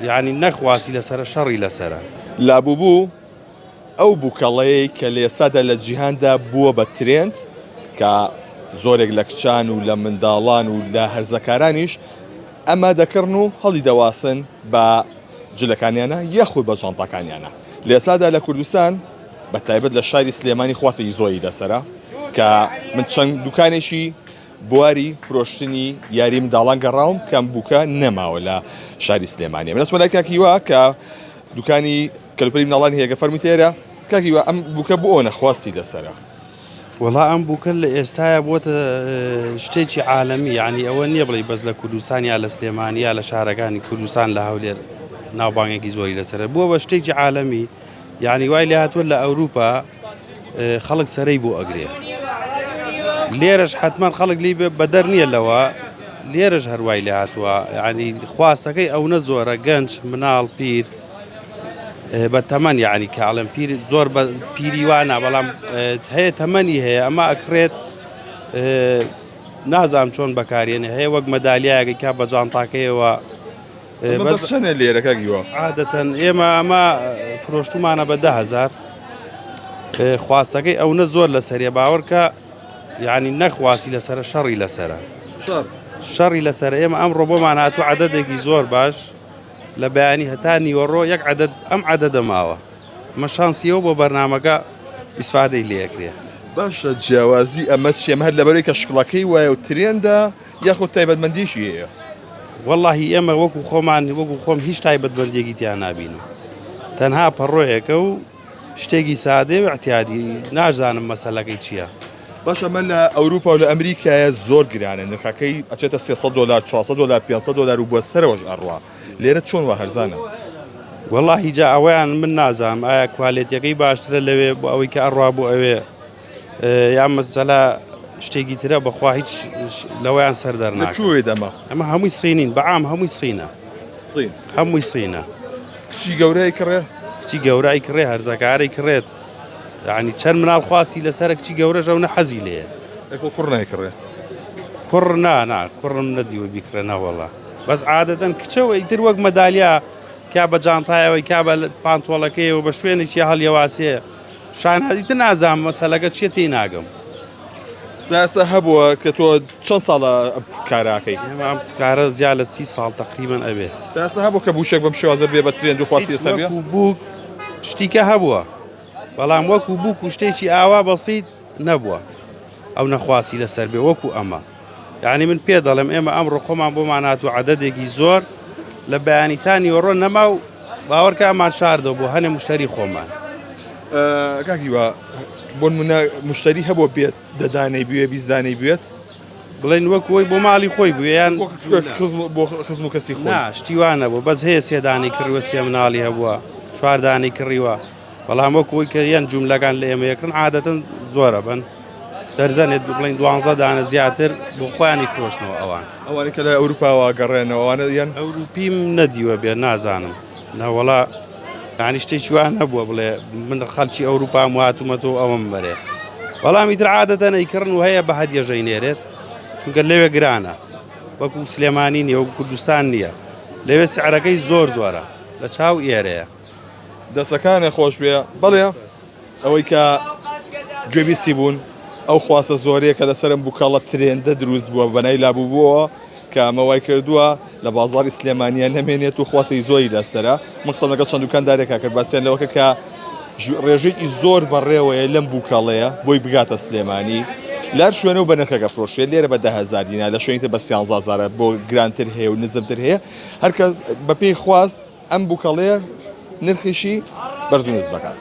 یعنی نەخواسی لەسرە شەڕی لەسرە لابووبوو ئەو بووکەڵەیە کە لە ئێستادا لە جیهاندا بووە بە ترێند کە زۆرێک لە کچان و لە منداڵان و لە هەرزەکارانیش ئەمە دەکردن و هەڵی دەواسن بە جلەکانیانە یەخود بە جانتاکانیانە. لە ئێستادا لە کوردستان بە تایبەت لە شاری سلێمانی خواسێکی زۆری دەسەرە کە من چەند دوکانێکی بواری فرۆشتنی یاری منداڵان گەڕاوم کەم بووکە نەماوە لە شاری سلێمانی. منە سوالای کاکیوە کە دوکانی کەلوپەری مناڵانی هەیە گەفەرمی تێرە کاکیوە ئەم بووکە بۆ ئەو نەخواستی دەسەرە. وەڵا ئەم بووکە لە ئێستاە بۆتە شتێکی عالەمی، یعنی ئەوە نییە بڵێ بەس لە کوردستان یا لە سلێمانی یا لە شارەکانی کوردستان لە هەولێر ناوبانگێکی زۆری لەسرە بووە بە شتێکی عالەمی، یعنی وای لێ هاتووە لە ئەوروپا خەڵک سەرەی بۆ ئەگرێ. لێرەش حتمما خەڵک لی بەدەر نییە لەوە، لێرەش هەروای لێ هاتووە، یعنی خواستەکەی ئەوە زۆرە گەنج مناڵ پیر بە تەمەن، یعنی کاڵم پیر زۆر بە پیری وانە بەڵام هەیە تەمەنی هەیە ئەمە ئەکرێت نازام چۆن بەکارێنێ هەیە وەک مەدالیایەکەی کا بە جانتاکەیەوە چەنە لێرەکەگیوە عادەتەن ئێمە ئەمە فرۆشتومانە بە 10,000 خواستەکەی ئەوە زۆر لەسەریە باوەڕکە، یعنی نەخواسی لەسرە شەڕی لەسرە شەڕی لەسەر ئێمە ئەمڕۆ بۆمان هاتوو عەدەدێکی زۆر باش لە بەیانی هەتا نیوەڕۆ یەک عەدەد ئەم عەدەدە ماوە ئەمە شانسیەوە بۆ بەرنامەکە ئیسفادەی لێکرێ. باشە جیاوازی ئەمە چێمە هەر لەبەرەوەی کە شکڵەکەی وایە و ترێندا یاخود تایبەتمەندیشی هەیە؟ وەڵڵاهی ئێمە وەکو خۆمان وەکو خۆم هیچ تایبەتمەندیەکی تیان نابینم، تەنها پەڕۆیەکە و شتێکی سادێ و احتیادی نازانم مەسەلەکەی چییە. باشە من لە ئەوروپا و لە ئەمریکایە زۆر گرانە نرخەکەی ئەچێتە $300 $400 $500 و بۆ سەرەوەش ئەڕوا. لێرە چۆن وە هەرزانە؟ وەڵڵاهی جا ئەوەیان من نازانم ئایا کوالێتیەکەی باشترە لەوێ بۆ ئەوەی کە ئەڕوا بۆ ئەوێ یان مەسەلا شتێکی ترە بەخوا هیچ لەوەیان سەر دەرناکەم. کوێ دەمە؟ ئەمە هەمووی سینین بەعام هەمووی سینە هەمووی سینە. کچی گەورەی کڕێ؟ کچی گەورای کڕێ هەرزەکارەی کڕێت، یعنی چەند مناڵ خواسی لەسەر کچی گەورەش ئەو نەحەزی لێیە. کوڕ نایکڕێ؟ کوڕ نا کوڕم نەدیوە بیکڕێنە وەڵا بەس عادەتەن کچەوە ئیتر وەک مەدالیا کا بە جانتایەوەی کا بە پانتۆڵەکەیەوە بە شوێنێکی هەڵیەواسێ شانهازیتر نازانم مەسەلەکە چیە تێی ناگەم. تاسە هەبووە کە تۆ چەند ساڵە کاراکەی؟ ئێمە ئەم کارە زیاد لە 30 ساڵ تقریبەن ئەبێت. تاسە هەبوو کە بوشێک بەم شێوازە بێ بە ترێند و خواستی لەسەر بێ؟ بوو شتیکە هەبووە بەڵام وەکو بووک و شتێکی ئاوا بەسیت نەبووە ئەو نەخواسی لەسەر بێ وەکو ئەمە. یعنی من پێ دەڵێم ئێمە ئەمڕۆ خۆمان بۆمان هاتووە عەدەدێکی زۆر لە بەیانیتانی وەڕۆ نەما و باوەڕکە ئەمان شاردەوە بۆ هەنێ مشتری خۆمان. کاکیوە بۆ نمونە مشتری هەبوو بێت دەدانەی بوێ بیزدانەی بێت بڵێن وەکوی بۆ ماڵی خۆی بوێیان بۆ خزم و کەسی خۆ شتیوانە بوو بەس هەیە سێدانی کڕیوە سێ مناڵی هەبووە چواردانی کڕیوە بەڵام وەکوی کە یەن جوملەکان لە ئێمە یەکردن عادەتەن زۆرە بن دەرزەنێت بڵین 12 دانە زیاتر بۆ خۆیانی فرۆشتنەوە ئەوانە کە لە ئەوروپاوە گەڕێنەوە ئەوانە یان ئەوروپیم نەدیوە بێ نازانم نەوەڵا یعنی شتێکی وان هەبووە بڵێ من خەڵکی ئەوروپام وهاتوومەتەوە ئەوەم بەرێ بەڵام ئیتر عادەتەن ئەیکردن و هەیە بە هەدیەژەینێرێت چونکە لەوێ گرانە وەکو سلێمانی نییە وەکو کوردستان نییە لەوێ سعرەکەی زۆر زۆرە لە چاو ئێرەیە دەسەکانە خۆش بێ بەڵێ ئەوەی کە گوێبیستی بوون ئەو خواستە زۆرەیە کە لەسەرم بووکەڵە ترێندە دروست بووە بەنای لابوو بووە کە ئەمەوای کردووە لە بازاڕی سلێمانیە نەمێنێت و خواستەی زۆری لەسەرە مەقسەد لەگەڵ چەند دوکاندارێکا کرد باسییان لەوەکە کە ڕێژەیەکی زۆر بەڕێوەیە لەم بووکەڵەیە بۆی بگاتە سلێمانی لار شوێنە و بە نرخەکە فرۆشێت لێرە بە 10,000 دینار لە شوێنی بە 13,000 بۆ گرانتر هەیە و نزمتر هەیە هەرکەس بەپێی خواست ئەم بووکەڵەیە نرخیشی بەردوو نزم بکات.